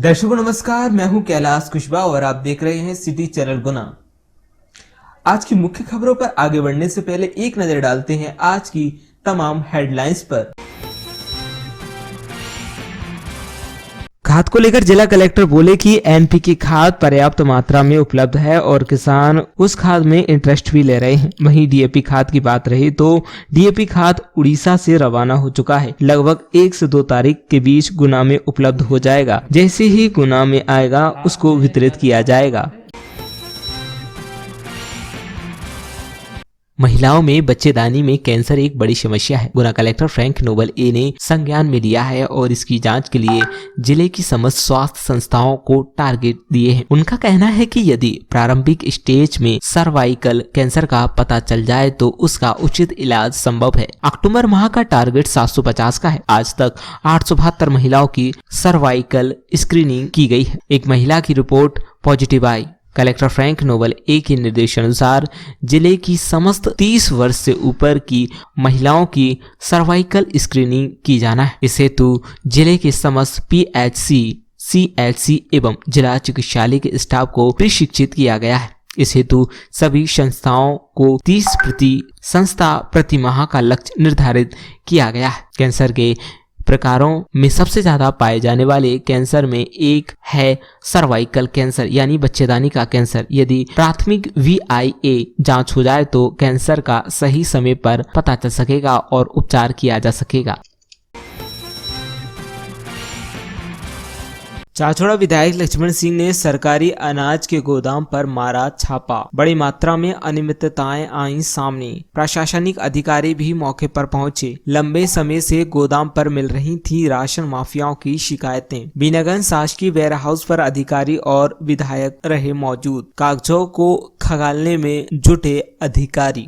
दर्शकों नमस्कार, मैं हूं कैलाश कुशवाहा और आप देख रहे हैं सिटी चैनल गुना। आज की मुख्य खबरों पर आगे बढ़ने से पहले एक नजर डालते हैं आज की तमाम हेडलाइंस पर। खाद को लेकर जिला कलेक्टर बोले कि एनपीके खाद पर्याप्त मात्रा में उपलब्ध है और किसान उस खाद में इंटरेस्ट भी ले रहे हैं। वहीं डीएपी खाद की बात रही तो डीएपी खाद उड़ीसा से रवाना हो चुका है। लगभग 1 से 2 तारीख के बीच गुना में उपलब्ध हो जाएगा। जैसे ही गुना में आएगा उसको वितरित किया जाएगा। महिलाओं में बच्चेदानी में कैंसर एक बड़ी समस्या है। गुना कलेक्टर फ्रैंक नोबल ए ने संज्ञान में लिया है और इसकी जांच के लिए जिले की समस्त स्वास्थ्य संस्थाओं को टारगेट दिए हैं। उनका कहना है कि यदि प्रारंभिक स्टेज में सर्वाइकल कैंसर का पता चल जाए तो उसका उचित इलाज संभव है। अक्टूबर माह का टारगेट 750 का है। आज तक 872 महिलाओं की सर्वाइकल स्क्रीनिंग की गई है। एक महिला की रिपोर्ट पॉजिटिव आई। कलेक्टर फ्रैंक नोबल ए के निर्देशानुसार जिले की समस्त 30 वर्ष से ऊपर की महिलाओं की सर्वाइकल स्क्रीनिंग की जाना है। इस हेतु जिले के समस्त पीएचसी, सीएचसी एवं जिला चिकित्सालय के स्टाफ को प्रशिक्षित किया गया है। इस हेतु सभी संस्थाओं को 30 संस्था प्रति माह का लक्ष्य निर्धारित किया गया है। कैंसर के प्रकारों में सबसे ज्यादा पाए जाने वाले कैंसर में एक है सर्वाइकल कैंसर यानी बच्चेदानी का कैंसर। यदि प्राथमिक VIA जांच हो जाए तो कैंसर का सही समय पर पता चल सकेगा और उपचार किया जा सकेगा। चाचौड़ा विधायक लक्ष्मण सिंह ने सरकारी अनाज के गोदाम पर मारा छापा। बड़ी मात्रा में अनियमितताएं आई सामने। प्रशासनिक अधिकारी भी मौके पर पहुंचे। लंबे समय से गोदाम पर मिल रही थी राशन माफियाओं की शिकायतें। बीनागंज शासकीय वेयर हाउस पर अधिकारी और विधायक रहे मौजूद। कागजों को खंगालने में जुटे अधिकारी।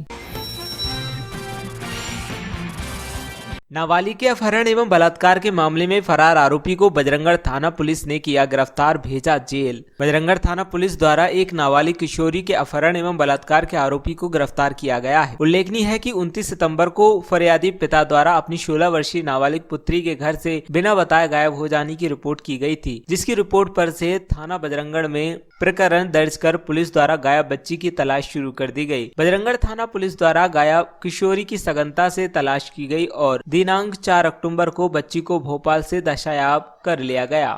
नाबालिग के अपहरण एवं बलात्कार के मामले में फरार आरोपी को बजरंगगढ़ थाना पुलिस ने किया गिरफ्तार, भेजा जेल। बजरंगगढ़ थाना पुलिस द्वारा एक नाबालिग किशोरी के अपहरण एवं बलात्कार के आरोपी को गिरफ्तार किया गया है। उल्लेखनीय है कि 29 सितंबर को फरियादी पिता द्वारा अपनी 16 वर्षीय नाबालिग पुत्री के घर से बिना बताए गायब हो जाने की रिपोर्ट की गई थी, जिसकी रिपोर्ट पर से थाना बजरंगगढ़ में प्रकरण दर्ज कर पुलिस द्वारा गायब बच्ची की तलाश शुरू कर दी गई। बजरंगगढ़ थाना पुलिस द्वारा गायब किशोरी की सघनता से तलाश की गई और दिनांक 4 अक्टूबर को बच्ची को भोपाल से दशायाब कर लिया गया।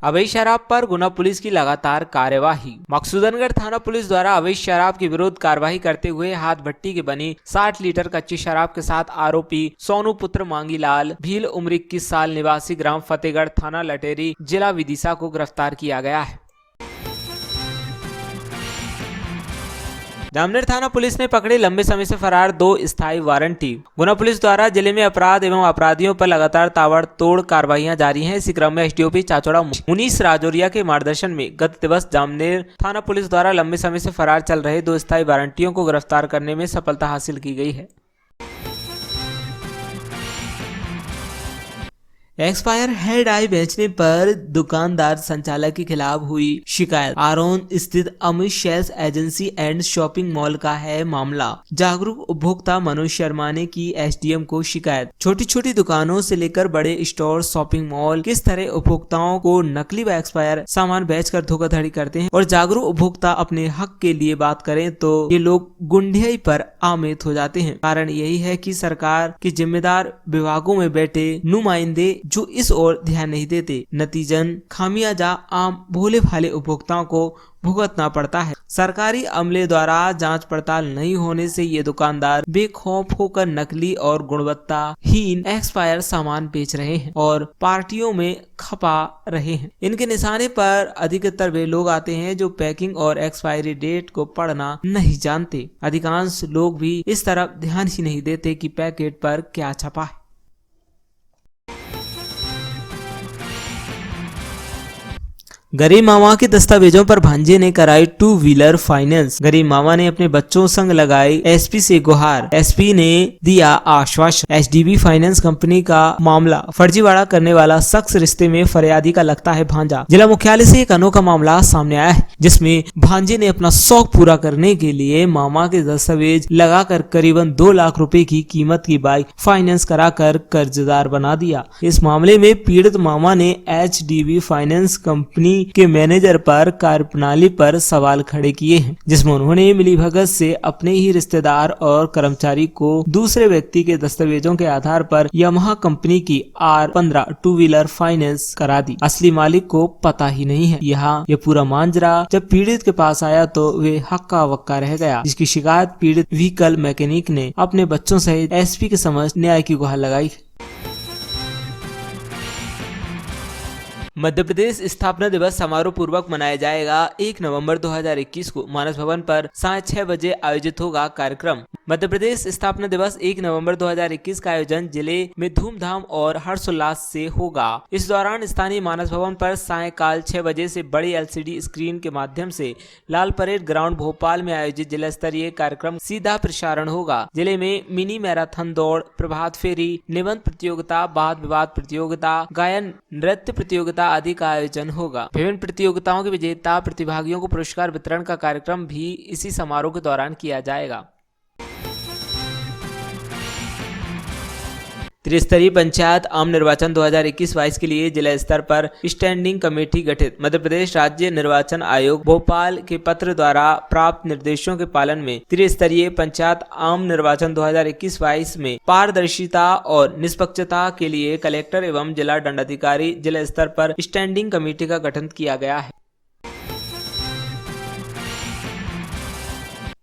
अवैध शराब पर गुना पुलिस की लगातार कार्यवाही। मकसूदनगढ़ थाना पुलिस द्वारा अवैध शराब के विरुद्ध कार्रवाई करते हुए हाथ भट्टी के बनी 60 लीटर कच्ची शराब के साथ आरोपी सोनू पुत्र मांगीलाल भील उम्र 21 साल निवासी ग्राम फतेहगढ़ थाना लटेरी जिला विदिशा को गिरफ्तार किया गया है। जामनेर थाना पुलिस ने पकड़े लंबे समय से फरार 2 स्थायी वारंटी। गुना पुलिस द्वारा जिले में अपराध एवं अपराधियों पर लगातार ताबड़तोड़ कार्रवाइयां जारी हैं। इसी क्रम में एसडीओपी चाचौड़ा मुनीस राजौरिया के मार्गदर्शन में गत दिवस जामनेर थाना पुलिस द्वारा लंबे समय से फरार चल रहे 2 स्थायी वारंटियों को गिरफ्तार करने में सफलता हासिल की गई है। एक्सपायर हेड आई बेचने पर दुकानदार संचालक के खिलाफ हुई शिकायत। आरोन स्थित Amit sales agency and shopping mall का है मामला। जागरूक उपभोक्ता मनोज शर्मा ने की एसडीएम को शिकायत। छोटी छोटी दुकानों से लेकर बड़े स्टोर, शॉपिंग मॉल किस तरह उपभोक्ताओं को नकली व एक्सपायर सामान बेचकर धोखाधड़ी करते हैं और जागरूक उपभोक्ता अपने हक के लिए बात करें तो ये लोग गुंडियाई पर आमित हो जाते हैं। कारण यही है कि सरकार के जिम्मेदार विभागों में बैठे नुमाइंदे जो इस ओर ध्यान नहीं देते। नतीजन खामियाजा आम भोले भाले उपभोक्ताओं को भुगतना पड़ता है। सरकारी अमले द्वारा जांच पड़ताल नहीं होने से ये दुकानदार बेखौफ होकर नकली और गुणवत्ताहीन एक्सपायर सामान बेच रहे हैं और पार्टियों में खपा रहे हैं। इनके निशाने पर अधिकतर वे लोग आते हैं जो पैकिंग और एक्सपायरी डेट को पढ़ना नहीं जानते। अधिकांश लोग भी इस तरफ ध्यान ही नहीं देते कि पैकेट पर क्या छपा है। गरीब मामा के दस्तावेजों पर भांजे ने कराई 2 व्हीलर फाइनेंस। गरीब मामा ने अपने बच्चों संग लगाई एसपी से गुहार। एसपी ने दिया आश्वासन। एचडीबी फाइनेंस कंपनी का मामला, फर्जीवाड़ा करने वाला शख्स रिश्ते में फरियादी का लगता है भांजा। जिला मुख्यालय से एक अनोखा मामला सामने आया है, जिसमें भांजे ने अपना शौक पूरा करने के लिए मामा के दस्तावेज लगाकर करीबन 2 लाख रुपए की कीमत की बाइक फाइनेंस कराकर कर्जदार बना दिया। इस मामले में पीड़ित मामा ने एचडीबी फाइनेंस कंपनी के मैनेजर पर कार्यप्रणाली पर सवाल खड़े किए हैं, जिसमें उन्होंने मिलीभगत से अपने ही रिश्तेदार और कर्मचारी को दूसरे व्यक्ति के दस्तावेजों के आधार पर यामाहा कंपनी की R15 2 व्हीलर फाइनेंस करा दी। असली मालिक को पता ही नहीं है। यहाँ ये पूरा मांजरा जब पीड़ित के पास आया तो वे हक्का वक्का रह गया, जिसकी शिकायत पीड़ित व्हीकल मैकेनिक ने अपने बच्चों सहित एसपी के समक्ष न्याय की गुहार लगाई। मध्य प्रदेश स्थापना दिवस समारोह पूर्वक मनाया जाएगा। 1 नवंबर 2021 को मानस भवन पर साढ़े 6 बजे आयोजित होगा कार्यक्रम। मध्य प्रदेश स्थापना दिवस 1 नवंबर 2021 का आयोजन जिले में धूमधाम और हर्षोल्लास से होगा। इस दौरान स्थानीय मानस भवन पर सायंकाल 6 बजे से बड़ी LCD स्क्रीन के माध्यम से लाल परेड ग्राउंड भोपाल में आयोजित जिला स्तरीय कार्यक्रम सीधा प्रसारण होगा। जिले में मिनी मैराथन दौड़, प्रभात फेरी, निबंध प्रतियोगिता, वाद विवाद प्रतियोगिता, गायन नृत्य प्रतियोगिता आदि का आयोजन होगा। विभिन्न प्रतियोगिताओं के विजेता प्रतिभागियों को पुरस्कार वितरण का कार्यक्रम भी इसी समारोह के दौरान किया जाएगा। त्रिस्तरीय पंचायत आम निर्वाचन 2021-22 के लिए जिला स्तर पर स्टैंडिंग कमेटी गठित। मध्य प्रदेश राज्य निर्वाचन आयोग भोपाल के पत्र द्वारा प्राप्त निर्देशों के पालन में त्रिस्तरीय पंचायत आम निर्वाचन 2021-22 में पारदर्शिता और निष्पक्षता के लिए कलेक्टर एवं जिला दंडाधिकारी जिला स्तर पर स्टैंडिंग कमेटी का गठन किया गया है।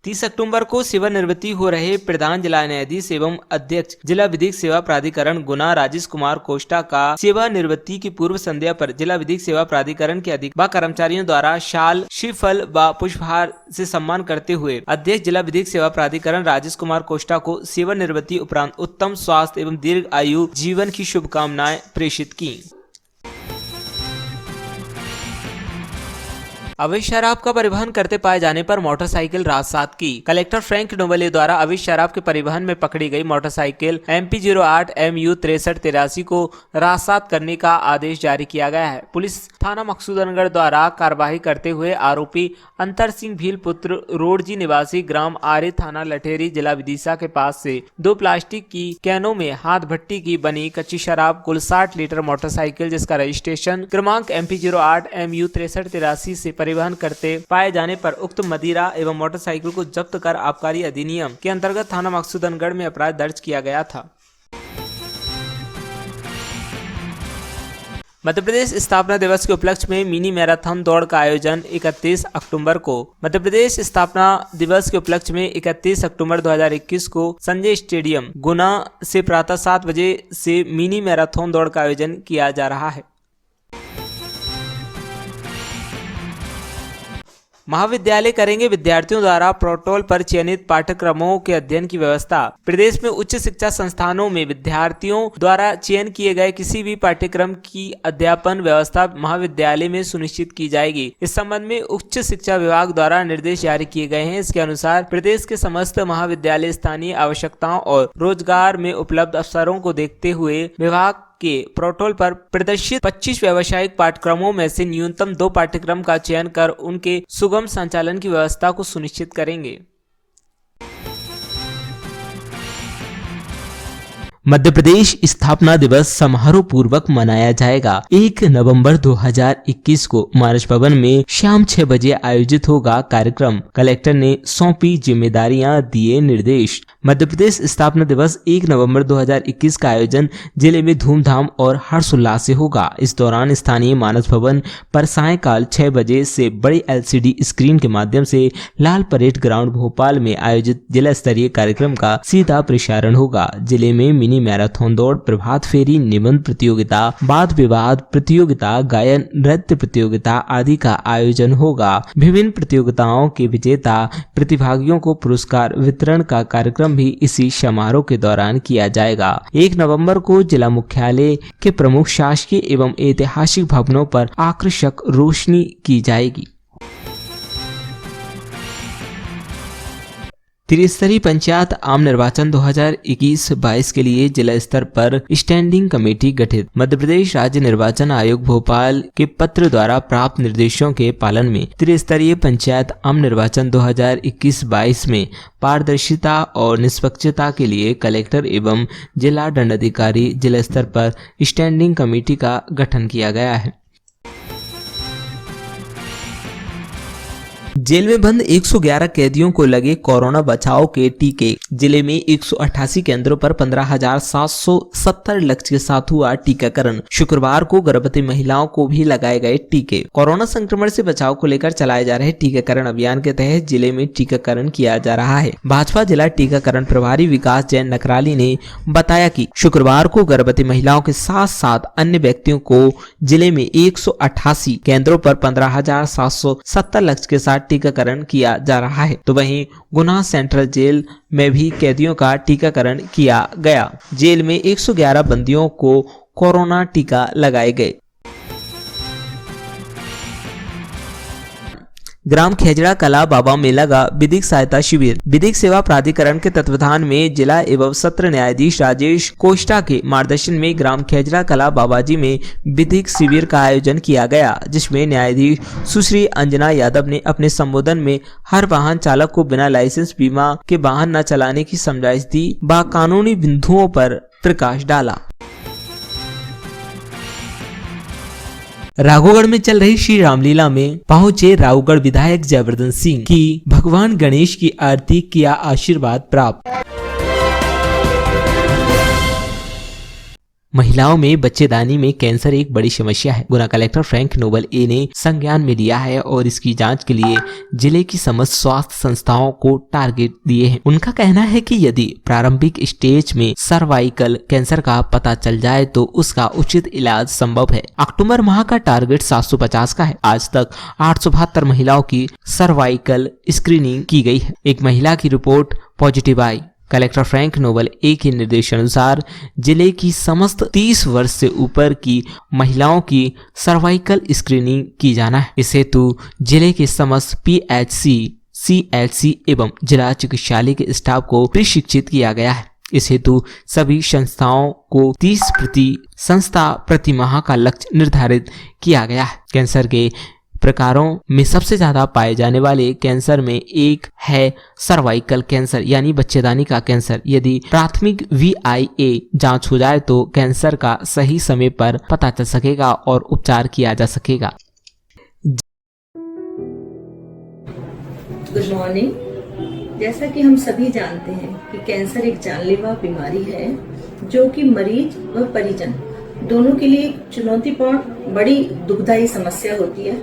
30 अक्टूबर को सेवानिवृत्ति हो रहे प्रधान जिला न्यायाधीश एवं अध्यक्ष जिला विधिक सेवा प्राधिकरण गुना राजेश कुमार कोष्टा का सेवानिवृत्ति की पूर्व संध्या पर जिला विधिक सेवा प्राधिकरण के अधिकारी व कर्मचारियों द्वारा शाल, श्रीफल व पुष्पहार से सम्मान करते हुए अध्यक्ष जिला विधिक सेवा प्राधिकरण राजेश कुमार कोष्टा को सेवानिवृत्ति उपरांत उत्तम स्वास्थ्य एवं दीर्घ आयु जीवन की शुभकामनाएं प्रेषित की। अवैध शराब का परिवहन करते पाए जाने पर मोटरसाइकिल राजसात की। कलेक्टर फ्रैंक नोबले द्वारा अवैध शराब के परिवहन में पकड़ी गई मोटरसाइकिल MP08 MU 6383 को राजसात करने का आदेश जारी किया गया है। पुलिस थाना मकसूदनगढ़ द्वारा कार्रवाई करते हुए आरोपी अंतर सिंह भील पुत्र रोडजी निवासी ग्राम आरे थाना लठेरी जिला विदिशा के पास से 2 प्लास्टिक की कैनों में हाथ भट्टी की बनी कच्ची शराब कुल 60 लीटर मोटरसाइकिल जिसका रजिस्ट्रेशन क्रमांक MP08 MU 6383 से परिवहन करते पाए जाने पर उक्त मदिरा एवं मोटरसाइकिल को जब्त कर आबकारी अधिनियम के अंतर्गत थाना मकसूदनगढ़ में अपराध दर्ज किया गया था। मध्य प्रदेश स्थापना दिवस के उपलक्ष्य में मिनी मैराथन दौड़ का आयोजन 31 अक्टूबर को। मध्य प्रदेश स्थापना दिवस के उपलक्ष्य में 31 अक्टूबर 2021 को संजय स्टेडियम गुना से प्रातः 7 बजे से मिनी मैराथन दौड़ का आयोजन किया जा रहा है। महाविद्यालय करेंगे विद्यार्थियों द्वारा प्रोटोकॉल पर चयनित पाठ्यक्रमों के अध्ययन की व्यवस्था। प्रदेश में उच्च शिक्षा संस्थानों में विद्यार्थियों द्वारा चयन किए गए किसी भी पाठ्यक्रम की अध्यापन व्यवस्था महाविद्यालय में सुनिश्चित की जाएगी। इस संबंध में उच्च शिक्षा विभाग द्वारा निर्देश जारी किए गए हैं। इसके अनुसार प्रदेश के समस्त महाविद्यालय स्थानीय आवश्यकताओं और रोजगार में उपलब्ध अवसरों को देखते हुए विभाग के प्रोटोकॉल पर प्रदर्शित 25 व्यावसायिक पाठ्यक्रमों में से न्यूनतम 2 पाठ्यक्रम का चयन कर उनके सुगम संचालन की व्यवस्था को सुनिश्चित करेंगे। मध्य प्रदेश स्थापना दिवस समारोह पूर्वक मनाया जाएगा। 1 नवंबर 2021 को मानस भवन में शाम 6 बजे आयोजित होगा कार्यक्रम। कलेक्टर ने सौंपी जिम्मेदारियां, दिए निर्देश। मध्य प्रदेश स्थापना दिवस 1 नवंबर 2021 का आयोजन जिले में धूमधाम और हर्षोल्लास से होगा। इस दौरान स्थानीय मानस भवन पर सायंकाल 6 बजे से बड़ी LCD स्क्रीन के माध्यम से लाल परेड ग्राउंड भोपाल में आयोजित जिला स्तरीय कार्यक्रम का सीधा प्रसारण होगा। जिले में मिनी मैराथन दौड़, प्रभात फेरी, निबंध प्रतियोगिता, वाद विवाद प्रतियोगिता, गायन नृत्य प्रतियोगिता आदि का आयोजन होगा। विभिन्न प्रतियोगिताओं के विजेता प्रतिभागियों को पुरस्कार वितरण का कार्यक्रम शुभारंभ भी इसी समारोह के दौरान किया जाएगा। 1 नवंबर को जिला मुख्यालय के प्रमुख शासकीय एवं ऐतिहासिक भवनों पर आकर्षक रोशनी की जाएगी। त्रिस्तरीय पंचायत आम निर्वाचन 2021-22 के लिए जिला स्तर पर स्टैंडिंग कमेटी गठित। मध्य प्रदेश राज्य निर्वाचन आयोग भोपाल के पत्र द्वारा प्राप्त निर्देशों के पालन में त्रिस्तरीय पंचायत आम निर्वाचन 2021-22 में पारदर्शिता और निष्पक्षता के लिए कलेक्टर एवं जिला दंडाधिकारी जिला स्तर पर स्टैंडिंग कमेटी का गठन किया गया है। जेल में बंद 111 कैदियों को लगे कोरोना बचाव के टीके। जिले में 188 केंद्रों पर 15,770 लक्ष्य के साथ हुआ टीकाकरण। शुक्रवार को गर्भवती महिलाओं को भी लगाए गए टीके। कोरोना संक्रमण से बचाव को लेकर चलाए जा रहे टीकाकरण अभियान के तहत जिले में टीकाकरण किया जा रहा है। भाजपा जिला टीकाकरण प्रभारी विकास जैन नकराली ने बताया कि शुक्रवार को गर्भवती महिलाओं के साथ साथ अन्य व्यक्तियों को जिले में 188 केंद्रों पर 15,770 लक्ष्य के साथ टीकाकरण किया जा रहा है। तो वहीं गुना सेंट्रल जेल में भी कैदियों का टीकाकरण किया गया। जेल में 111 बंदियों को कोरोना टीका लगाए गए। ग्राम खेजड़ा कला बाबा में लगा विधिक सहायता शिविर। विधिक सेवा प्राधिकरण के तत्वाधान में जिला एवं सत्र न्यायाधीश राजेश कोष्टा के मार्गदर्शन में ग्राम खेजड़ा कला बाबाजी में विधिक शिविर का आयोजन किया गया, जिसमें न्यायाधीश सुश्री अंजना यादव ने अपने संबोधन में हर वाहन चालक को बिना लाइसेंस बीमा के वाहन न चलाने की समझाइश दी व कानूनी बिंदुओं पर प्रकाश डाला। राघोगढ़ में चल रही श्री रामलीला में पहुंचे राघोगढ़ विधायक जयवर्धन सिंह की भगवान गणेश की आरती किया आशीर्वाद प्राप्त। महिलाओं में बच्चेदानी में कैंसर एक बड़ी समस्या है। गुना कलेक्टर फ्रैंक नोबल ए ने संज्ञान में लिया है और इसकी जांच के लिए जिले की समस्त स्वास्थ्य संस्थाओं को टारगेट दिए हैं। उनका कहना है कि यदि प्रारंभिक स्टेज में सर्वाइकल कैंसर का पता चल जाए तो उसका उचित इलाज संभव है। अक्टूबर माह का टारगेट 750 का है। आज तक 872 महिलाओं की सर्वाइकल स्क्रीनिंग की गई है। एक महिला की रिपोर्ट पॉजिटिव आई। कलेक्टर फ्रैंक नोबल ए के निर्देशानुसार जिले की समस्त 30 वर्ष से ऊपर की महिलाओं की सर्वाइकल स्क्रीनिंग की जाना है। इस हेतु जिले के समस्त PHC, CHC एवं जिला चिकित्सालय के स्टाफ को प्रशिक्षित किया गया है। इस हेतु सभी संस्थाओं को 30 संस्था प्रति माह का लक्ष्य निर्धारित किया गया है। कैंसर के प्रकारों में सबसे ज्यादा पाए जाने वाले कैंसर में एक है सर्वाइकल कैंसर यानी बच्चेदानी का कैंसर। यदि प्राथमिक VIA जांच हो जाए तो कैंसर का सही समय पर पता चल सकेगा और उपचार किया जा सकेगा। Good morning. जैसा कि हम सभी जानते हैं कि कैंसर एक जानलेवा बीमारी है जो कि मरीज व परिजन दोनों के लिए चुनौतीपूर्ण बड़ी दुखदायी समस्या होती है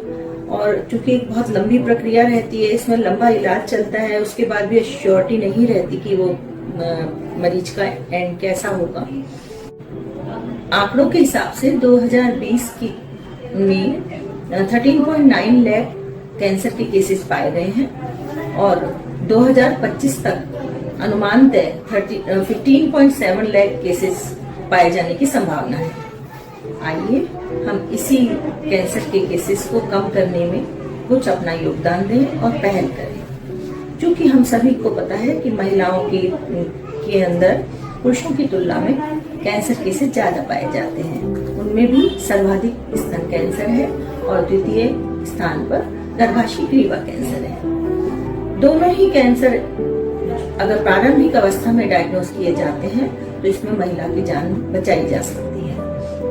और चूंकि एक बहुत लंबी प्रक्रिया रहती है, इसमें लंबा इलाज चलता है, उसके बाद भी श्योरिटी नहीं रहती कि वो मरीज का एंड कैसा होगा। आंकड़ों के हिसाब से 2020 में 13.9 लाख कैंसर के केसेस पाए गए हैं और 2025 तक अनुमानतः 15.7 लाख केसेस पाए जाने की संभावना है। आइए हम इसी कैंसर के केसेस को कम करने में कुछ अपना योगदान दें और पहल करें। क्योंकि हम सभी को पता है कि महिलाओं के अंदर पुरुषों की तुलना में कैंसर केसेस ज्यादा पाए जाते हैं। उनमें भी सर्वाधिक स्तन कैंसर है और द्वितीय स्थान पर गर्भाशय ग्रीवा कैंसर है। दोनों ही कैंसर अगर प्रारंभिक अवस्था में डायग्नोज किए जाते हैं तो इसमें महिला की जान बचाई जा सकती है।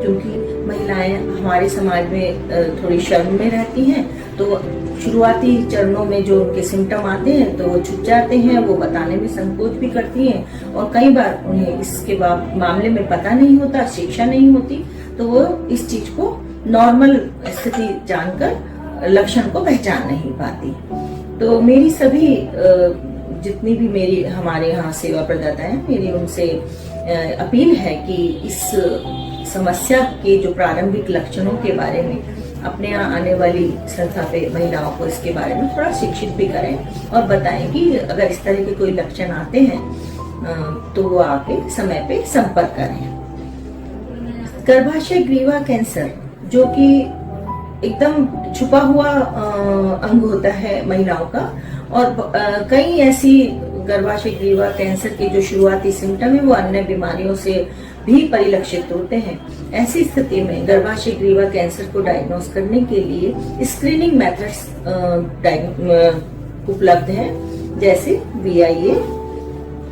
क्योंकि महिलाएं हमारे समाज में थोड़ी शर्म में रहती हैं, तो शुरुआती चरणों में जो उनके सिम्टम आते हैं तो वो छुप जाते हैं, वो बताने में संकोच भी करती हैं और कई बार उन्हें इसके मामले में पता नहीं होता, शिक्षा नहीं होती, तो वो इस चीज को नॉर्मल स्थिति जानकर लक्षण को पहचान नहीं पाती। तो मेरी सभी जितनी भी मेरी हमारे यहाँ सेवा प्रदाता है, मेरी उनसे अपील है कि इस समस्या के जो प्रारंभिक लक्षणों के बारे में अपने यहाँ आने वाली संस्था पे महिलाओं को इसके बारे में थोड़ा शिक्षित भी करें और बताएं कि अगर इस तरह के कोई लक्षण आते हैं तो वो आके समय पे संपर्क करें। गर्भाशय ग्रीवा कैंसर जो कि एकदम छुपा हुआ अंग होता है महिलाओं का, और कई ऐसी गर्भाशय ग्रीवा कैंसर के जो शुरुआती सिम्टम है वो अन्य बीमारियों से भी परिलक्षित होते हैं। ऐसी स्थिति में गर्भाशय ग्रीवा कैंसर को डायग्नोस करने के लिए स्क्रीनिंग मेथड्स उपलब्ध हैं, जैसे VIA,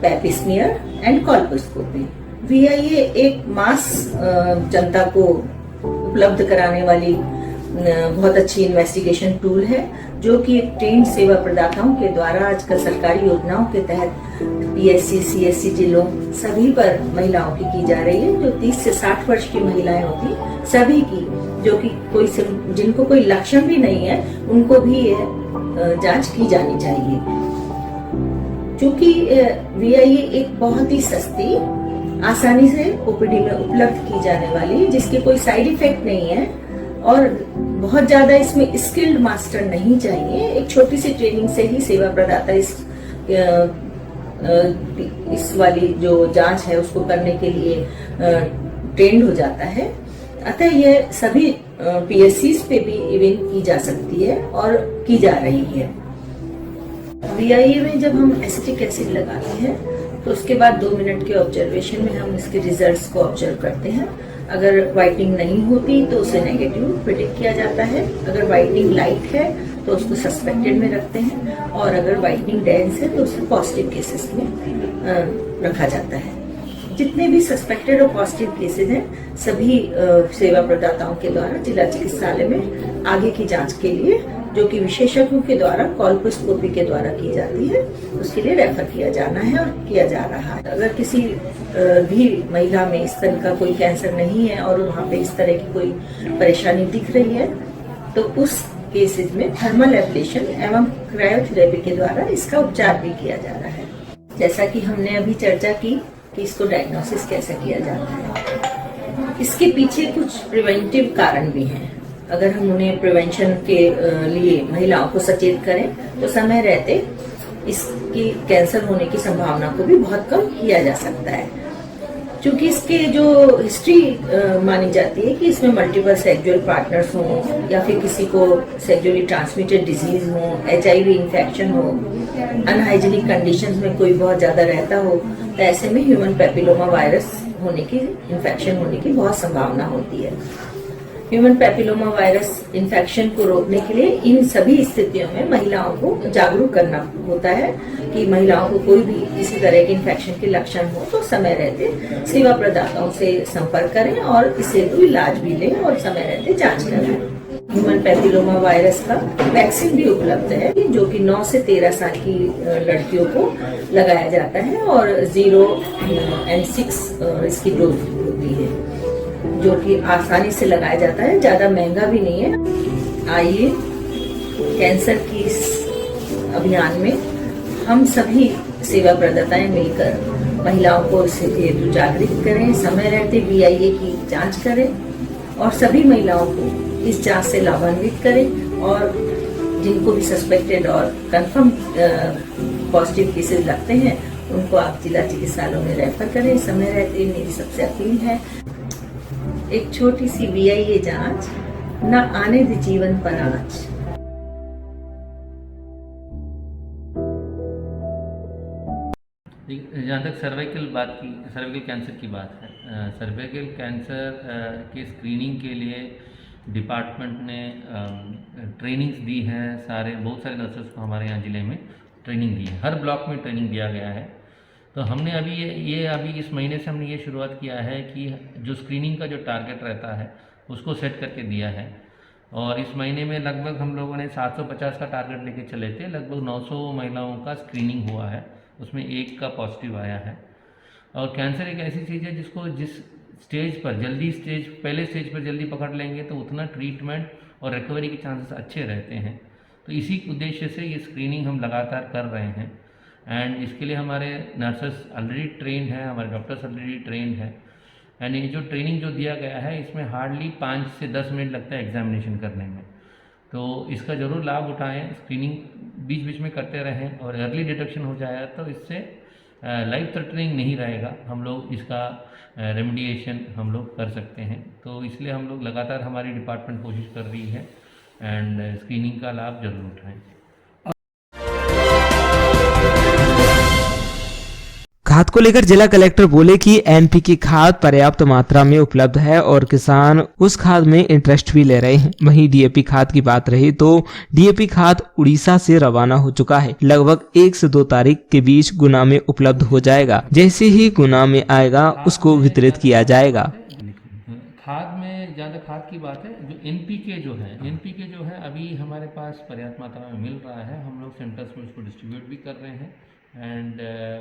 पेपिस्मियर एंड कॉल्पोस्कोपी। VIA एक मास जनता को उपलब्ध कराने वाली बहुत अच्छी इन्वेस्टिगेशन टूल है, जो कि ट्रेंड सेवा प्रदाताओं के द्वारा आजकल सरकारी योजनाओं के तहत PSC, CSC जिलों सभी पर महिलाओं की जा रही है। जो 30 से 60 वर्ष की महिलाएं होती सभी की, जो कि जिनको कोई लक्षण भी नहीं है, उनको भी यह जांच की जानी चाहिए। क्योंकि VIA एक बहुत ही सस्ती, आसानी से OPD में उपलब्ध की जाने वाली, जिसके कोई साइड इफेक्ट नहीं है और बहुत ज्यादा इसमें स्किल्ड मास्टर नहीं चाहिए। एक छोटी सी ट्रेनिंग से ही सेवा प्रदाता इस वाली जो जांच है उसको करने के लिए ट्रेंड हो जाता है। अतः यह सभी PSCs पे भी इवेंट की जा सकती है और की जा रही है। VIA में जब हम एसिटिक एसिड लगाते हैं तो उसके बाद 2 मिनट के ऑब्जर्वेशन में हम इसके रिजल्ट्स को ऑब्जर्व करते हैं। अगर वाइटनिंग नहीं होती तो उसे नेगेटिव प्रेडिक्ट किया जाता है, अगर वाइटनिंग लाइट है तो उसको सस्पेक्टेड में रखते हैं, और अगर वाइटनिंग डेंस है तो उसे पॉजिटिव केसेस में रखा जाता है। जितने भी सस्पेक्टेड और पॉजिटिव केसेस हैं सभी सेवा प्रदाताओं के द्वारा जिला चिकित्सालय में आगे की जांच के लिए, जो कि विशेषज्ञों के द्वारा कॉल्पोस्कोपी के द्वारा की जाती है, उसके लिए रेफर किया जाना है और किया जा रहा है। अगर किसी भी महिला में इस तरह का कोई कैंसर नहीं है और वहाँ पे इस तरह की कोई परेशानी दिख रही है तो उस केसेस में थर्मल एब्लेशन एवं क्रायोथेरेपी के द्वारा इसका उपचार भी किया जा रहा है। जैसा कि हमने अभी चर्चा की कि इसको डायग्नोसिस कैसे किया जाता है, इसके पीछे कुछ प्रिवेंटिव कारण भी हैं। अगर हम उन्हें प्रिवेंशन के लिए महिलाओं को सचेत करें तो समय रहते इसकी कैंसर होने की संभावना को भी बहुत कम किया जा सकता है। क्योंकि इसके जो हिस्ट्री मानी जाती है कि इसमें मल्टीपल सेक्सुअल पार्टनर्स हों या फिर किसी को सेक्सुअली ट्रांसमिटेड डिजीज हो, HIV इन्फेक्शन हो, अनहाइजीनिक कंडीशंस में कोई बहुत ज्यादा रहता हो, तो ऐसे में ह्यूमन पैपिलोमा वायरस होने की, इन्फेक्शन होने की बहुत संभावना होती है। ह्यूमन पैपिलोमा वायरस इन्फेक्शन को रोकने के लिए इन सभी स्थितियों में महिलाओं को जागरूक करना होता है कि महिलाओं को कोई भी किसी तरह के इन्फेक्शन के लक्षण हो तो समय रहते सेवा प्रदाताओं से संपर्क करें और इससे तो इलाज भी लें और समय रहते जांच कराएं। ह्यूमन पैपिलोमा वायरस का वैक्सीन भी उपलब्ध है, जो कि 9 से 13 साल की लड़कियों को लगाया जाता है और 0 और 6 इसकी डोज होती है, जो कि आसानी से लगाया जाता है, ज्यादा महंगा भी नहीं है। आइए कैंसर की इस अभियान में हम सभी सेवा प्रदाताएं मिलकर महिलाओं को इससे हेतु जागरूक करें, समय रहते VIA की जांच करें और सभी महिलाओं को इस जांच से लाभान्वित करें, और जिनको भी सस्पेक्टेड और कंफर्म पॉजिटिव केसेस लगते हैं उनको आप जिला चिकित्सालयों में रेफर करें। समय रहते मेरी सबसे अपील है, एक छोटी सी VIA जांच न आने दे जीवन पर आँच। जहाँ तक सर्वाइकल कैंसर की बात है, सर्वाइकल कैंसर की स्क्रीनिंग के लिए डिपार्टमेंट ने ट्रेनिंग्स दी है। बहुत सारे नर्सेस को हमारे यहाँ ज़िले में ट्रेनिंग दी है, हर ब्लॉक में ट्रेनिंग दिया गया है। तो हमने अभी इस महीने से हमने ये शुरुआत किया है कि जो स्क्रीनिंग का जो टारगेट रहता है उसको सेट करके दिया है, और इस महीने में लगभग हम लोगों ने 750 का टारगेट लेके चले थे। लगभग 900 महिलाओं का स्क्रीनिंग हुआ है, उसमें 1 का पॉजिटिव आया है। और कैंसर एक ऐसी चीज़ है जिसको जिस स्टेज पर पहले स्टेज पर जल्दी पकड़ लेंगे तो उतना ट्रीटमेंट और रिकवरी के चांसेस अच्छे रहते हैं। तो इसी उद्देश्य से ये स्क्रीनिंग हम लगातार कर रहे हैं, एंड इसके लिए हमारे नर्सेस ऑलरेडी ट्रेंड हैं, हमारे डॉक्टर्स ऑलरेडी ट्रेंड हैं। एंड ये जो ट्रेनिंग जो दिया गया है इसमें हार्डली 5 से 10 मिनट लगता है एग्जामिनेशन करने में। तो इसका ज़रूर लाभ उठाएं, स्क्रीनिंग बीच बीच में करते रहें और अर्ली डिटेक्शन हो जाए तो इससे लाइफ थ्रेटनिंग नहीं रहेगा, हम लोग इसका रेमेडिएशन हम लोग कर सकते हैं। तो इसलिए हम लोग लगातार, हमारी डिपार्टमेंट कोशिश कर रही है एंड स्क्रीनिंग का लाभ जरूर उठाएं। खाद को लेकर जिला कलेक्टर बोले कि एनपीके खाद पर्याप्त मात्रा में उपलब्ध है और किसान उस खाद में इंटरेस्ट भी ले रहे हैं। वहीं डीएपी खाद की बात रही तो डीएपी खाद उड़ीसा से रवाना हो चुका है। लगभग 1 से 2 तारीख के बीच गुना में उपलब्ध हो जाएगा। जैसे ही गुना में आएगा उसको वितरित किया जाएगा। खाद में ज़्यादा खाद की बात है, जो एनपीके जो है अभी हमारे पास पर्याप्त मात्रा में मिल रहा है। हम लोग सेंटर्स में उसको डिस्ट्रीब्यूट भी कर रहे हैं एंड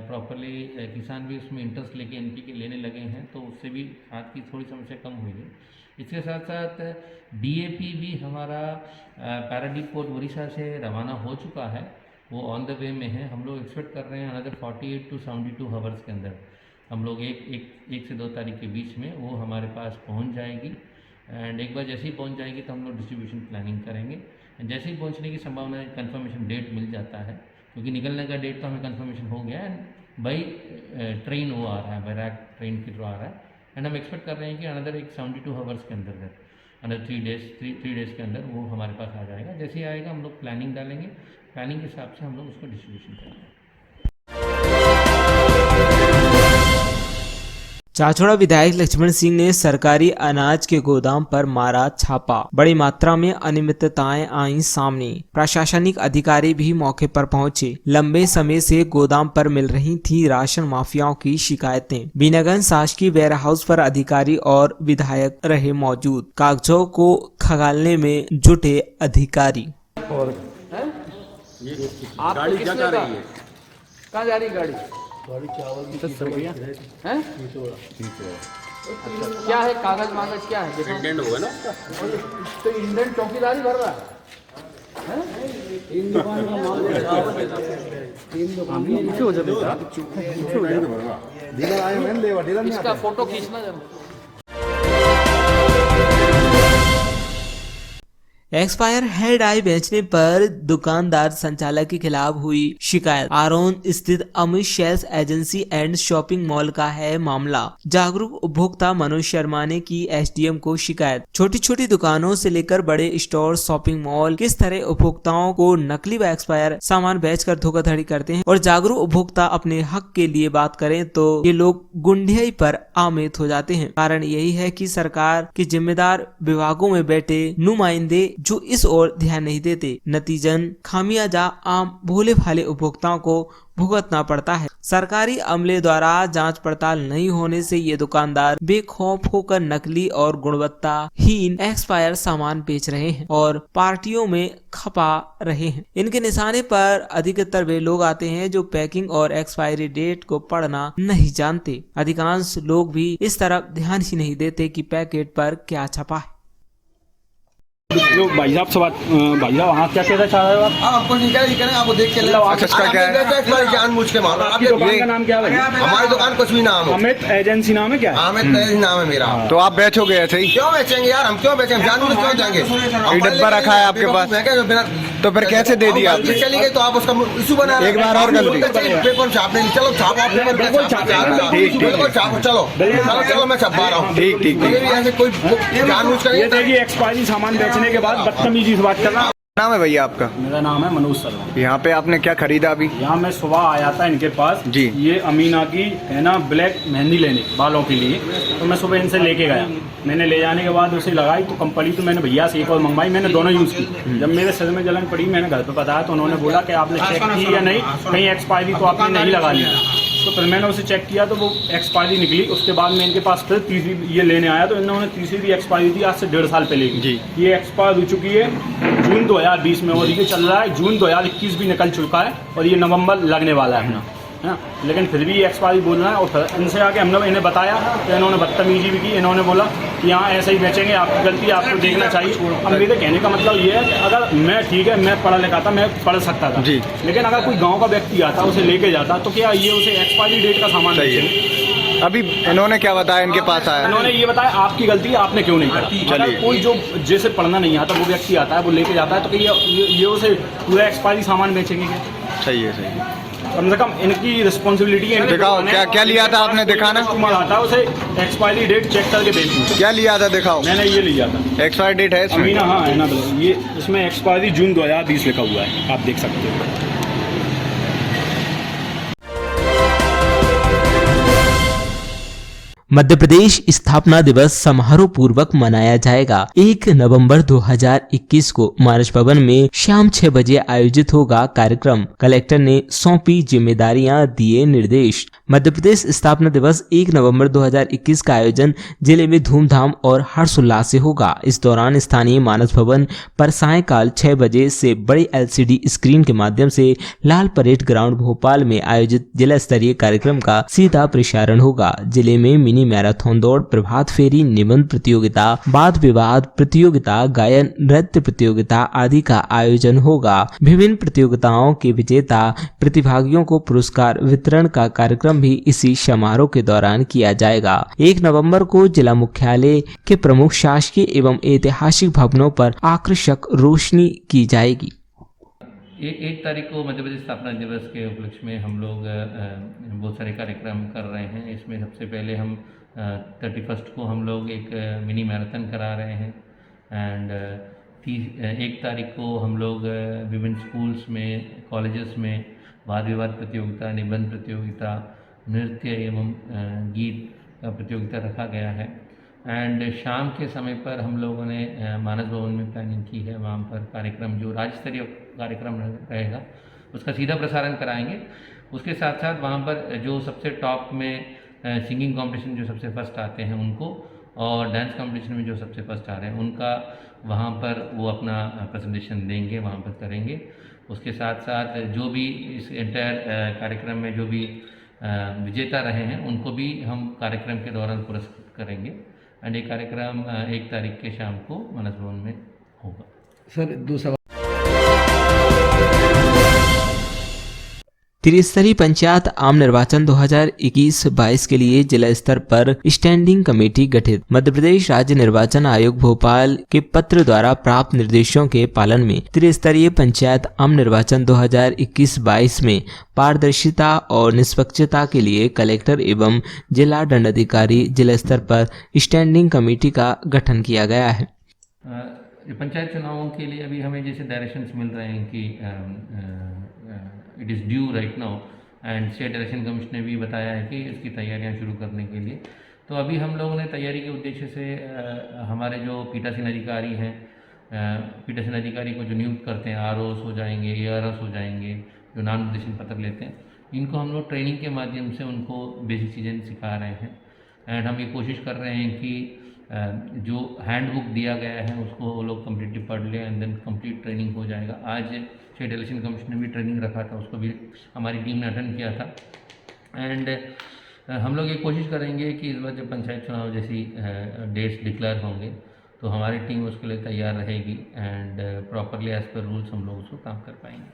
प्रॉपरली किसान भी उसमें इंटरेस्ट लेके एनपीके लेने लगे हैं, तो उससे भी खाद की थोड़ी समस्या कम हुई है। इसके साथ साथ डीएपी भी हमारा पैराडीप पोर्ट उड़ीसा से रवाना हो चुका है, वो ऑन द वे में है। हम लोग एक्सपेक्ट कर रहे हैं अनदर 48 to 72 आवर्स के अंदर हम लोग एक से 2 तारीख के बीच में वो हमारे पास पहुंच जाएगी। एंड एक बार जैसे ही पहुंच जाएगी तो हम लोग डिस्ट्रीब्यूशन प्लानिंग करेंगे। जैसे ही पहुंचने की संभावना है, कंफर्मेशन डेट मिल जाता है, क्योंकि निकलने का डेट तो हमें कंफर्मेशन हो गया है। बाई ट्रेन वो आ रहा है, बैराक ट्रेन के थ्रू आ रहा है एंड हम एक्सपेक्ट कर रहे हैं कि अनदर 72 आवर्स के अंदर अंदर 3 डेज़ के अंदर वो हमारे पास आ जाएगा। जैसे ही आएगा हम लोग प्लानिंग डालेंगे, प्लानिंग के हिसाब से हम लोग उसको डिस्ट्रीब्यूशन करेंगे। चाचौड़ा विधायक लक्ष्मण सिंह ने सरकारी अनाज के गोदाम पर मारा छापा। बड़ी मात्रा में अनियमितताएं आई सामने। प्रशासनिक अधिकारी भी मौके पर पहुंचे। लंबे समय से गोदाम पर मिल रही थी राशन माफियाओं की शिकायतें। बीनागंज शासकीय वेयर हाउस पर अधिकारी और विधायक रहे मौजूद। कागजों को खंगालने में जुटे अधिकारी। और गाड़ी क्या कर रही है? कहाँ जा रही गाड़ी? हैं? क्या है कागज मागज क्या है? इंडेंट होगा ना? तो इंडियन चौकीदारी भर रहा है? इन दुकान का माल इसका फोटो खींचना जरूर। एक्सपायर हेयर डाई बेचने पर दुकानदार संचालक के खिलाफ हुई शिकायत। आरोन स्थित Amit sales agency and shopping mall का है मामला। जागरूक उपभोक्ता मनोज शर्मा ने की एसडीएम को शिकायत। छोटी छोटी दुकानों से लेकर बड़े स्टोर, शॉपिंग मॉल किस तरह उपभोक्ताओं को नकली व एक्सपायर सामान बेचकर धोखाधड़ी करते हैं और जागरूक उपभोक्ता अपने हक के लिए बात करें तो ये लोग गुंडियाई पर आमित हो जाते हैं। कारण यही है कि सरकार के जिम्मेदार विभागों में बैठे नुमाइंदे जो इस ओर ध्यान नहीं देते। नतीजन खामियाजा आम भोले भाले उपभोक्ताओं को भुगतना पड़ता है। सरकारी अमले द्वारा जांच पड़ताल नहीं होने से ये दुकानदार बेखौफ होकर नकली और गुणवत्ताहीन एक्सपायर सामान बेच रहे हैं और पार्टियों में खपा रहे हैं। इनके निशाने पर अधिकतर वे लोग आते हैं जो पैकिंग और एक्सपायरी डेट को पढ़ना नहीं जानते। अधिकांश लोग भी इस तरफ ध्यान ही नहीं देते कि पैकेट पर क्या छपा है। जो भाई साहब से बात, भाई साहब वहाँ क्या कहना चाह रहे हो आप? आपको निकल आपको देख के जानबूझ के मारो। आपकी दुकान का नाम क्या है? हमारी दुकान कुछ भी नाम है। अमित एजेंसी नाम है क्या? अमित एजेंसी नाम है मेरा। तो आप बेचोगे ऐसे ही? क्यों बेचेंगे यार, हम क्यों बेचेंगे? जानबूझ क्यों जाएंगे? एक डब्बा रखा है आपके पास, तो फिर कैसे दे दिया आपने? चली गई तो आप उसका इशू बना। एक बार और गलती। पेपर छापने, चलो छापो आप पेपर, छापो, चलो चलो मैं छपवा रहा हूँ। ठीक ऐसे कोई जानबूझ कर एक्सपायरी सामान बेचने के बाद बदतमीजी से बात करना। नाम है भैया आपका? मेरा नाम है मनोज शर्मा। यहाँ पे आपने क्या खरीदा अभी? यहाँ मैं सुबह आया था इनके पास जी। ये अमीना की है ना ब्लैक मेहंदी लेने बालों के लिए, तो मैं सुबह इनसे लेके गया। मैंने ले जाने के बाद उसे लगाई तो कंपनी तो मैंने भैया से एक और मंगवाई, मैंने दोनों यूज़ की। जब मेरे सिर में जलन पड़ी मैंने घर पे बताया तो उन्होंने बोला कि आपने चेक की या नहीं, कहीं एक्सपायरी तो आपने नहीं लगा ली। तो फिर मैंने उसे चेक किया तो वो एक्सपायरी निकली। उसके बाद मैं इनके पास फिर तीसरी ये लेने आया तो इन्होंने तीसरी भी एक्सपायरी थी आज से 1.5 साल पहले की। ये एक्सपायर हो चुकी है जून 2020 में और ये चल रहा है जून 2021 भी निकल चुका है और ये नवंबर लगने वाला है ना, लेकिन फिर भी ये एक्सपायरी बोल रहा है। और फिर इनसे आके हमने इन्हें बताया तो इन्होंने बदतमीजी भी की। इन्होंने बोला कि यहाँ ऐसे ही बेचेंगे, आपकी गलती, आपको देखना चाहिए। अब मेरे कहने का मतलब ये है कि अगर मैं ठीक है, मैं पढ़ा लिखा था, मैं पढ़ सकता था जी, लेकिन अगर कोई गाँव का व्यक्ति आता उसे लेके जाता तो क्या ये उसे एक्सपायरी डेट का सामान चाहिए? अभी इन्होंने क्या बताया? इनके पास आया, इन्होंने ये बताया आपकी गलती है, आपने क्यों नहीं करा। अगर कोई जो जैसे पढ़ना नहीं आता वो व्यक्ति आता है, वो लेके जाता है तो ये उसे पूरा एक्सपायरी सामान बेचेंगे क्या? सही है। कम से कम इनकी रिस्पॉन्सिबिलिटी है। दिखाओ क्या क्या लिया था आपने, दिखाना। कस्टमर आता है उसे एक्सपायरी डेट चेक करके देती है। क्या लिया था, दिखाओ। मैंने ये लिया था, एक्सपायर डेट है इसमें? अमीना, हाँ है ना, ये इसमें एक्सपायरी जून 2020 लिखा हुआ है, आप देख सकते हो। मध्य प्रदेश स्थापना दिवस समारोह पूर्वक मनाया जाएगा। 1 नवंबर 2021 को मानस भवन में शाम 6 बजे आयोजित होगा कार्यक्रम। कलेक्टर ने सौंपी जिम्मेदारियां, दिए निर्देश। मध्य प्रदेश स्थापना दिवस 1 नवंबर 2021 का आयोजन जिले में धूमधाम और हर्षोल्लास से होगा। इस दौरान स्थानीय मानस भवन पर सायंकाल 6 बजे से बड़े LCD स्क्रीन के माध्यम से लाल परेड ग्राउंड भोपाल में आयोजित जिला स्तरीय कार्यक्रम का सीधा प्रसारण होगा। जिले में मिनी मैराथन दौड़, प्रभात फेरी, निबंध प्रतियोगिता, वाद विवाद प्रतियोगिता, गायन नृत्य प्रतियोगिता आदि का आयोजन होगा। विभिन्न प्रतियोगिताओं के विजेता प्रतिभागियों को पुरस्कार वितरण का कार्यक्रम भी इसी समारोह के दौरान किया जाएगा। 1 नवंबर को जिला मुख्यालय के प्रमुख शासकीय एवं ऐतिहासिक भवनों पर आकर्षक रोशनी की जाएगी। 1 तारीख को मध्य प्रदेश स्थापना दिवस के उपलक्ष्य में हम लोग बहुत सारे कार्यक्रम कर रहे हैं। इसमें सबसे पहले हम 31 को हम लोग एक मिनी मैराथन करा रहे हैं एंड 1 तारीख को हम लोग विभिन्न स्कूल्स में, कॉलेजेस में वाद विवाद प्रतियोगिता, निबंध प्रतियोगिता, नृत्य एवं गीत का प्रतियोगिता रखा गया है। एंड शाम के समय पर हम लोगों ने मानस भवन में प्लानिंग की है, वहाँ पर कार्यक्रम जो राज्य स्तरीय कार्यक्रम रहेगा उसका सीधा प्रसारण कराएंगे। उसके साथ साथ वहाँ पर जो सबसे टॉप में सिंगिंग कंपटीशन जो सबसे फर्स्ट आते हैं उनको, और डांस कंपटीशन में जो सबसे फर्स्ट आ रहे हैं उनका वहाँ पर वो अपना प्रेजेंटेशन देंगे, वहाँ पर करेंगे। उसके साथ साथ जो भी इस एंटायर कार्यक्रम में जो भी विजेता रहे हैं उनको भी हम कार्यक्रम के दौरान पुरस्कृत करेंगे। एंड ये कार्यक्रम 1 तारीख के शाम को मानस भवन में होगा। सर दूसरा त्रिस्तरीय पंचायत आम निर्वाचन 2021-22 के लिए जिला स्तर पर स्टैंडिंग कमेटी गठित। मध्य प्रदेश राज्य निर्वाचन आयोग भोपाल के पत्र द्वारा प्राप्त निर्देशों के पालन में त्रिस्तरीय पंचायत आम निर्वाचन 2021-22 में पारदर्शिता और निष्पक्षता के लिए कलेक्टर एवं जिला दंडाधिकारी जिला स्तर पर स्टैंडिंग कमेटी का गठन किया गया है। पंचायत चुनावों के लिए अभी हमें जैसे डायरेक्शंस मिल रहे हैं कि it is due right now, and state election commission ने भी बताया है कि इसकी तैयारियां शुरू करने के लिए। तो अभी हम लोगों ने तैयारी के उद्देश्य से हमारे जो पीठासीन अधिकारी हैं, पीठासीन अधिकारी को जो नियुक्त करते हैं, ROs हो जाएंगे, ARS हो जाएंगे, जो नाम निर्देशन पत्र लेते हैं, इनको हम लोग ट्रेनिंग के माध्यम से उनको बेसिक चीज़ें सिखा रहे हैं। एंड हम ये कोशिश कर रहे हैं कि जो हैंडबुक दिया गया है उसको वो लोग कम्प्लीटली पढ़ लें एंड देन कंप्लीट ट्रेनिंग हो जाएगा। आज स्टेट इलेक्शन कमीशन ने भी ट्रेनिंग रखा था, उसको भी हमारी टीम ने अटेंड किया था। एंड हम लोग ये कोशिश करेंगे कि इस बार जब पंचायत चुनाव जैसी डेट्स डिक्लेयर होंगे तो हमारी टीम उसके लिए तैयार रहेगी and properly as per rules हम लोग उसको काम कर पाएंगे।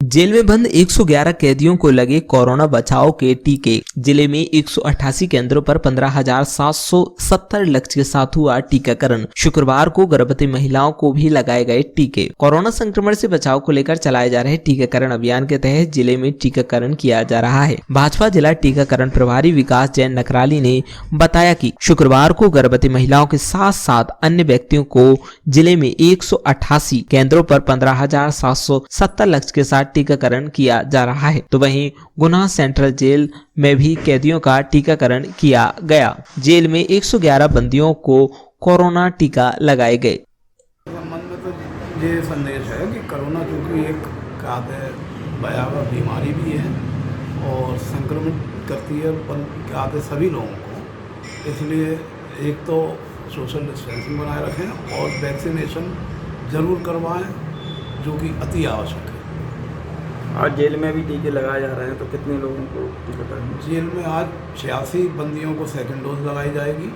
जेल में बंद 111 कैदियों को लगे कोरोना बचाव के टीके। जिले में 188 केंद्रों पर 15,770 लक्ष्य के साथ हुआ टीकाकरण। शुक्रवार को गर्भवती महिलाओं को भी लगाए गए टीके। कोरोना संक्रमण से बचाव को लेकर चलाए जा रहे टीकाकरण अभियान के तहत जिले में टीकाकरण किया जा रहा है। भाजपा जिला टीकाकरण प्रभारी विकास जैन नकराली ने बताया कि शुक्रवार को गर्भवती महिलाओं के साथ साथ अन्य व्यक्तियों को जिले में 188 केंद्रों पर 15,770 लक्ष्य के साथ टीकाकरण किया जा रहा है। तो वहीं गुना सेंट्रल जेल में भी कैदियों का टीकाकरण किया गया। जेल में 111 बंदियों को कोरोना टीका लगाए गए। संबंध में तो ये संदेश है कि कोरोना क्योंकि एक भयावह बीमारी भी है और संक्रमित करती है पर सभी लोगों को, इसलिए एक तो सोशल डिस्टेंसिंग बनाए रखें और वैक्सीनेशन जरूर करवाएं जो कि अति आवश्यक है। आज जेल में भी टीके लगाए जा रहे हैं, तो कितने लोगों को टीका? जेल में आज 86 बंदियों को सेकंड डोज लगाई जाएगी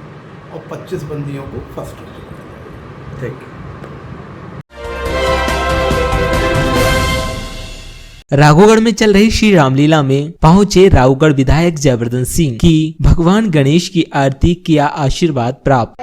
और 25 बंदियों को फर्स्ट डोज लगाई जाएगी। ठीक। राघोगढ़ में चल रही श्री रामलीला में पहुंचे राघोगढ़ विधायक जयवर्धन सिंह की भगवान गणेश की आरती किया आशीर्वाद प्राप्त।